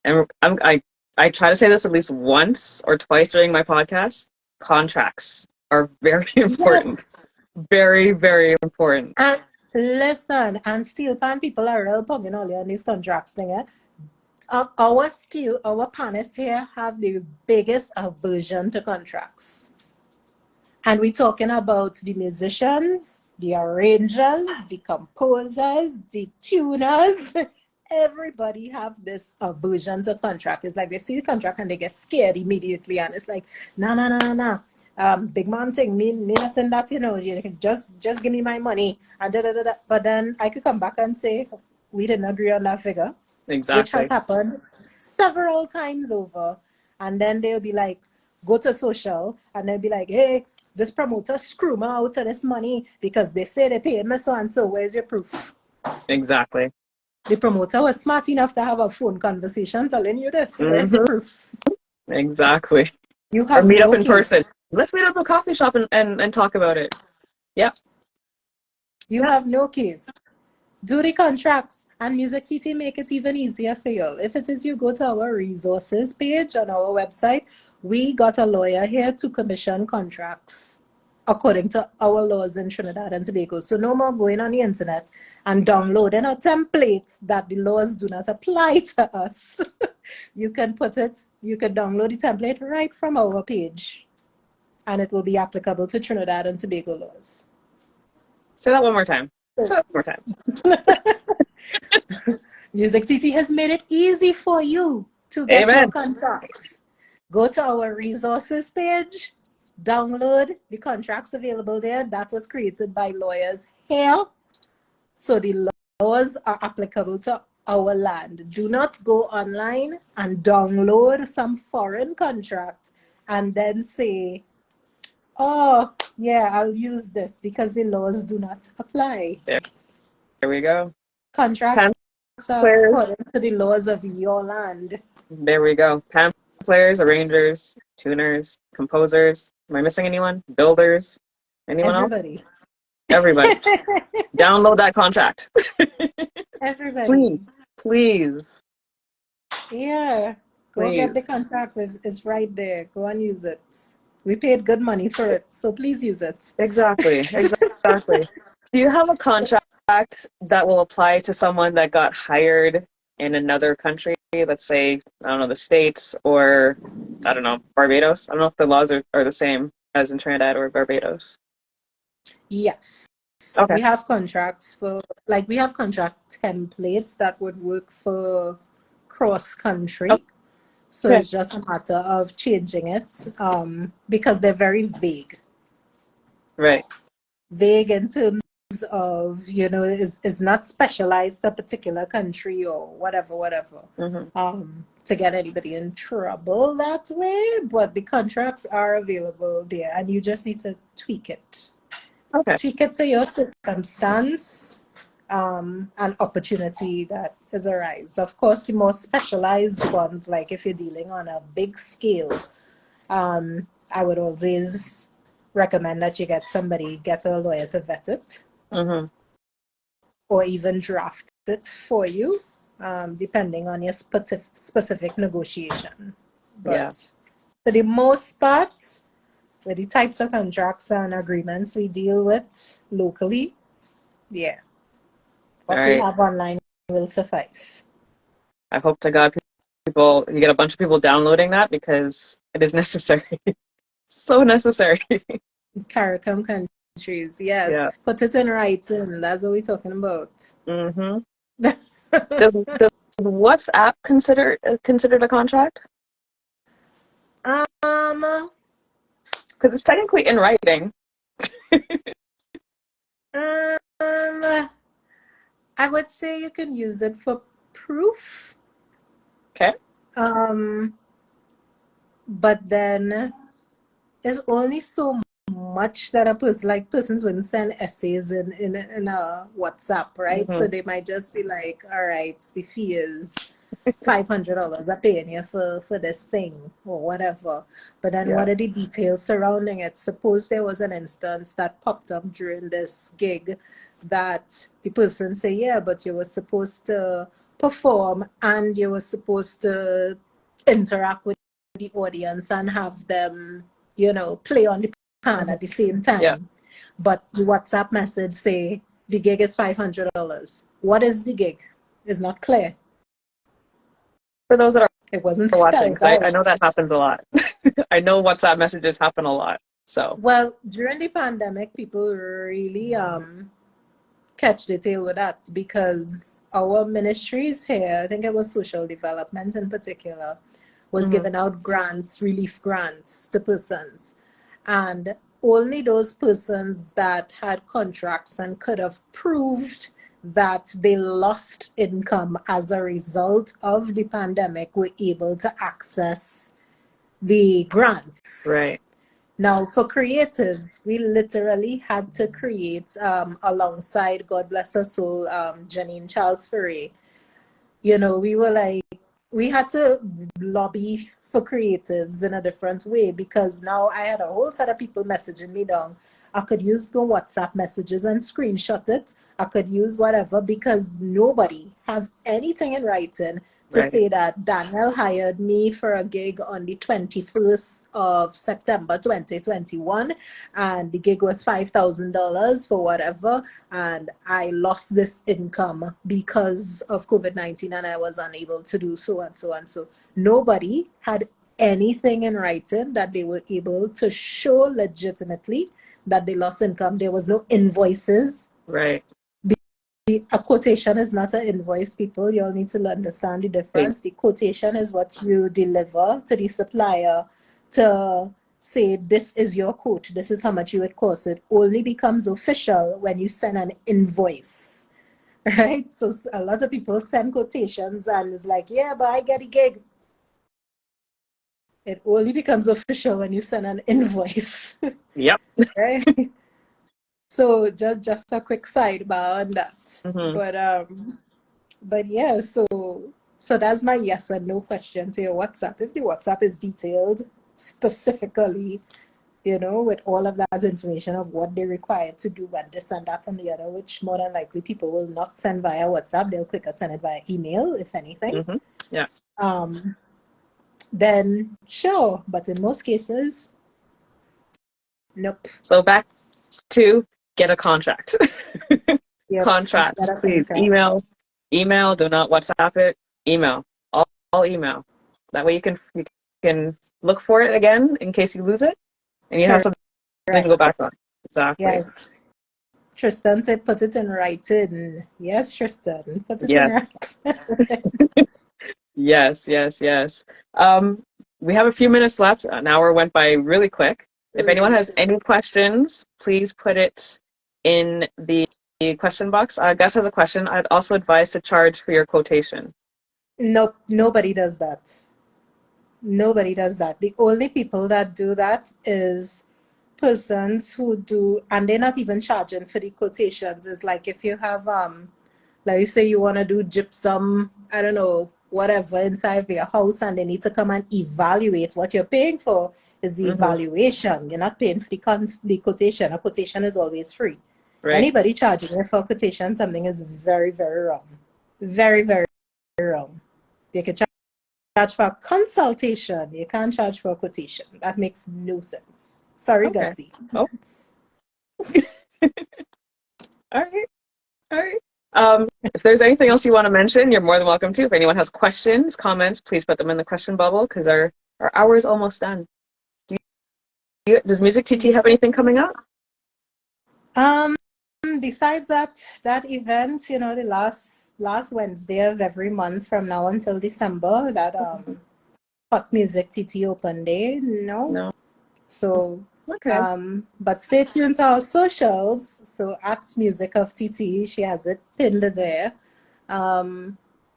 [SPEAKER 1] And I try to say this at least once or twice during my podcast. Contracts are very important.
[SPEAKER 2] Yes.
[SPEAKER 1] Very, very important.
[SPEAKER 2] And listen, and steel pan people are real bugging all on these contracts thing. Our panists here have the biggest aversion to contracts. And we're talking about the musicians, the arrangers, the composers, the tuners. Everybody have this aversion to contract. It's like they see the contract and they get scared immediately. And it's like, nah. Big man thing, me nothing that, you can just give me my money. And But then I could come back and say, we didn't agree on that figure.
[SPEAKER 1] Exactly.
[SPEAKER 2] Which has happened several times over. And then they'll be like, go to social, and they'll be like, hey, this promoter screw me out of this money because they say they paid me so and so. Where's your proof?
[SPEAKER 1] Exactly.
[SPEAKER 2] The promoter was smart enough to have a phone conversation telling you this. Where's your proof?
[SPEAKER 1] Exactly.
[SPEAKER 2] You have
[SPEAKER 1] or meet
[SPEAKER 2] no
[SPEAKER 1] up in
[SPEAKER 2] case.
[SPEAKER 1] person. Let's meet up at a coffee shop and talk about it. Yep.
[SPEAKER 2] You have no case. Do the contracts, and Music TT make it even easier for you. If it is you go to our resources page on our website, we got a lawyer here to commission contracts according to our laws in Trinidad and Tobago. So no more going on the internet and downloading a template that the laws do not apply to us. You can download the template right from our page, and it will be applicable to Trinidad and Tobago laws.
[SPEAKER 1] Say that one more time.
[SPEAKER 2] Music TT has made it easy for you to get your contracts. Go to our resources page, download the contracts available there. That was created by lawyers here. So the laws are applicable to our land. Do not go online and download some foreign contract and then say, oh, yeah, I'll use this, because the laws do not apply.
[SPEAKER 1] There we go.
[SPEAKER 2] Contracts are according to the laws of your land.
[SPEAKER 1] There we go. Pan players, arrangers, tuners, composers. Am I missing anyone? Builders? Anyone else? Everybody. Download that contract.
[SPEAKER 2] Everybody.
[SPEAKER 1] Please.
[SPEAKER 2] Yeah. Go get the contract. It's right there. Go and use it. We paid good money for it, so please use it.
[SPEAKER 1] Exactly. Do you have a contract that will apply to someone that got hired in another country? Let's say, I don't know, the States, or, I don't know, Barbados? I don't know if the laws are the same as in Trinidad or Barbados.
[SPEAKER 2] Yes.
[SPEAKER 1] Okay.
[SPEAKER 2] We have contracts we have contract templates that would work for cross-country. Okay. So it's just a matter of changing it, because they're very vague.
[SPEAKER 1] Right.
[SPEAKER 2] Vague in terms terms of, is not specialized to a particular country or whatever, to get anybody in trouble that way. But the contracts are available there, and you just need to tweak it.
[SPEAKER 1] Okay.
[SPEAKER 2] Tweak it to your circumstance and opportunity that is arise. Of course, the more specialized ones, like if you're dealing on a big scale, I would always recommend that you get a lawyer to vet it, or even draft it for you, depending on your specific negotiation. But for the most part, with the types of contracts and agreements we deal with locally, what we have online will suffice.
[SPEAKER 1] I hope to God you get a bunch of people downloading that, because it is necessary. So necessary.
[SPEAKER 2] CARICOM countries, yes. Yeah. Put it in writing. That's what we're talking about.
[SPEAKER 1] Does WhatsApp considered a contract? Because it's technically in writing.
[SPEAKER 2] I would say you can use it for proof.
[SPEAKER 1] Okay.
[SPEAKER 2] But then there's only so much that persons wouldn't send essays in a WhatsApp, right? So they might just be like, all right, the fee is $500 I'm paying you for this thing or whatever. But then what are the details surrounding it? Suppose there was an instance that popped up during this gig that the person say, yeah, but you were supposed to perform and you were supposed to interact with the audience and have them, play on the pan at the same time. Yeah. But the WhatsApp message say the gig is $500. What is the gig? It's not clear.
[SPEAKER 1] For those that
[SPEAKER 2] it wasn't
[SPEAKER 1] watching, I know that happens a lot. I know WhatsApp messages happen a lot. So
[SPEAKER 2] during the pandemic, people really catch the tail with that, because our ministries here, I think it was social development in particular, was giving out grants, relief grants to persons. And only those persons that had contracts and could have proved that they lost income as a result of the pandemic were able to access the grants.
[SPEAKER 1] Right.
[SPEAKER 2] Now, for creatives, we literally had to create, alongside, God bless her soul, Janine Charles Ferre, we had to lobby for creatives in a different way, because now I had a whole set of people messaging me down. I could use my WhatsApp messages and screenshot it. I could use whatever, because nobody have anything in writing to say that Daniel hired me for a gig on the 21st of September 2021, and the gig was $5,000 for whatever, and I lost this income because of COVID-19 and I was unable to do so and so and so. Nobody had anything in writing that they were able to show legitimately that they lost income. There was no invoices.
[SPEAKER 1] Right.
[SPEAKER 2] A quotation is not an invoice, people. You all need to understand the difference. The quotation is what you deliver to the supplier to say, this is your quote, this is how much you would cost. It only becomes official when you send an invoice, right? So a lot of people send quotations and it's like, yeah, but I get a gig. It only becomes official when you send an invoice.
[SPEAKER 1] Yep.
[SPEAKER 2] Right? So just a quick sidebar on that. But yeah, so that's my yes and no question to your WhatsApp. If the WhatsApp is detailed specifically, with all of that information of what they're required to do and this and that and the other, which more than likely people will not send via WhatsApp, they'll quicker send it via email, if anything.
[SPEAKER 1] Yeah.
[SPEAKER 2] Then sure, but in most cases, nope.
[SPEAKER 1] So back to get a contract. Contract, please. Contract. Email. Do not WhatsApp it. Email. All email. That way you can look for it again in case you lose it, and you have something to go back on. Exactly.
[SPEAKER 2] Yes. Tristan said, "Put it in writing." Yes, Tristan, put it in writing.
[SPEAKER 1] Yes. We have a few minutes left. An hour went by really quick. If anyone has any questions, please put it in the question box. Gus has a question. I'd also advise to charge for your quotation.
[SPEAKER 2] Nope, nobody does that. Nobody does that. The only people that do that is persons who do, and they're not even charging for the quotations. It's like if you have, like you say you want to do gypsum, I don't know, whatever inside of your house, and they need to come and evaluate. What you're paying for is the evaluation. You're not paying for the quotation. A quotation is always free.
[SPEAKER 1] Right.
[SPEAKER 2] Anybody charging you for a quotation, something is very, very wrong. Very, very wrong. You can charge for a consultation. You can't charge for a quotation. That makes no sense. Sorry,
[SPEAKER 1] Okay.
[SPEAKER 2] Gussie.
[SPEAKER 1] Oh. All right. All right. If there's anything else you want to mention, you're more than welcome to. If anyone has questions, comments, please put them in the question bubble because our hour is almost done. Does Music TT have anything coming up?
[SPEAKER 2] Besides that event, you know, the last Wednesday of every month from now until December, that Hot Music TT Open Day. No. So
[SPEAKER 1] okay.
[SPEAKER 2] But stay tuned to our socials. So at Music of TT, she has it pinned there.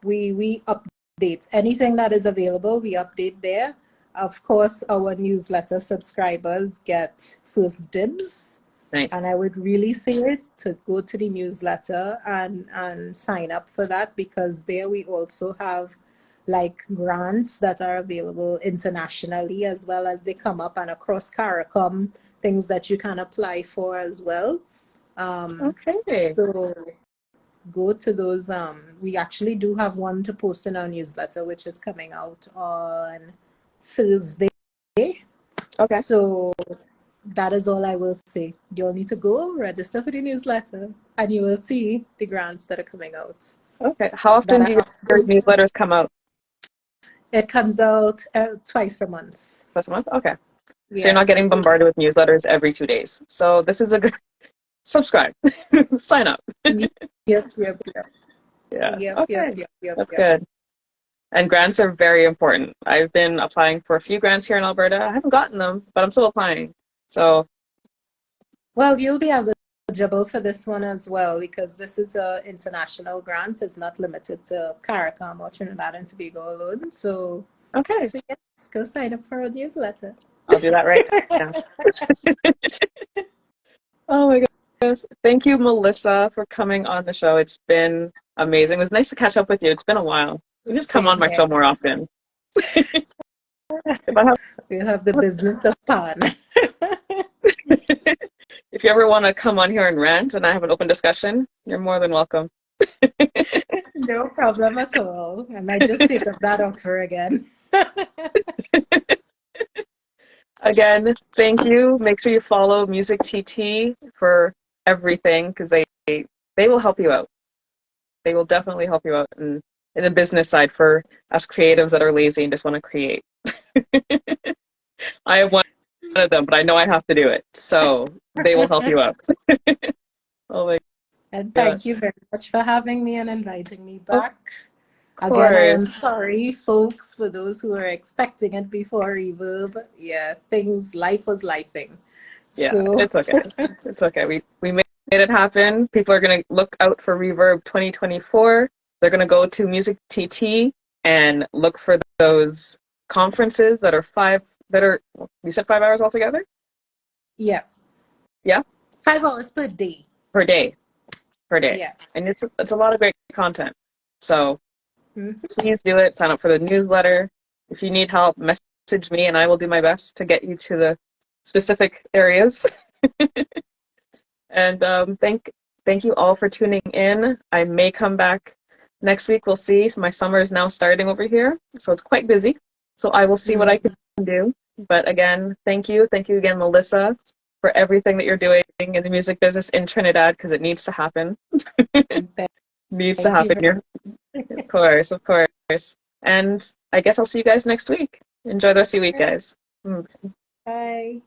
[SPEAKER 2] We update anything that is available. We update there. Of course, our newsletter subscribers get first dibs.
[SPEAKER 1] Nice.
[SPEAKER 2] And I would really say to go to the newsletter and sign up for that, because there we also have like grants that are available internationally, as well as they come up and across CARICOM, things that you can apply for as well.
[SPEAKER 1] Okay.
[SPEAKER 2] So go to those. We actually do have one to post in our newsletter, which is coming out on Thursday.
[SPEAKER 1] Okay.
[SPEAKER 2] So that is all I will say. You'll need to go register for the newsletter and you will see the grants that are coming out.
[SPEAKER 1] Okay. How often do your newsletters come out?
[SPEAKER 2] It comes out twice a month.
[SPEAKER 1] Twice a month? Okay.
[SPEAKER 2] Yeah.
[SPEAKER 1] So you're not getting bombarded with newsletters every 2 days. So this is a good subscribe. Sign up.
[SPEAKER 2] Yes.
[SPEAKER 1] Yeah.
[SPEAKER 2] Yep,
[SPEAKER 1] Okay. That's good. And grants are very important. I've been applying for a few grants here in Alberta. I haven't gotten them, but I'm still applying. So,
[SPEAKER 2] well, you'll be eligible for this one as well, because this is an international grant. It's not limited to CARICOM or Trinidad and Tobago alone. So,
[SPEAKER 1] okay.
[SPEAKER 2] So yes, go sign up for a newsletter.
[SPEAKER 1] I'll do that right now. Oh my goodness. Thank you, Melissa, for coming on the show. It's been amazing. It was nice to catch up with you. It's been a while. You just come on my show more often.
[SPEAKER 2] We'll have the business of pan.
[SPEAKER 1] If you ever want to come on here and rant and I have an open discussion, you're more than welcome.
[SPEAKER 2] No problem at all. I might just take up that offer again.
[SPEAKER 1] Again, thank you. Make sure you follow Music TT for everything, because they will help you out. They will definitely help you out in the business side for us creatives that are lazy and just want to create. I have one of them, but I know I have to do it. So they will help you out. Oh my God.
[SPEAKER 2] And thank you very much for having me and inviting me back.
[SPEAKER 1] Again,
[SPEAKER 2] I am sorry, folks, for those who were expecting it before Reverb. Yeah, life was lifing.
[SPEAKER 1] Yeah,
[SPEAKER 2] so.
[SPEAKER 1] It's okay. It's okay. We made it happen. People are going to look out for Reverb 2024. They're going to go to Music TT and look for those conferences that are you said 5 hours altogether?
[SPEAKER 2] Yeah.
[SPEAKER 1] Yeah?
[SPEAKER 2] 5 hours per day.
[SPEAKER 1] Per day.
[SPEAKER 2] Yeah.
[SPEAKER 1] And it's a lot of great content. So please do it. Sign up for the newsletter. If you need help, message me and I will do my best to get you to the specific areas. And thank you all for tuning in. I may come back next week. We'll see. My summer is now starting over here, so it's quite busy. So I will see what I can do. But again, thank you. Thank you again, Melissa, for everything that you're doing in the music business in Trinidad, because it needs to happen. Needs to happen. Of course. And I guess I'll see you guys next week. Enjoy the rest of your week, guys.
[SPEAKER 2] Bye.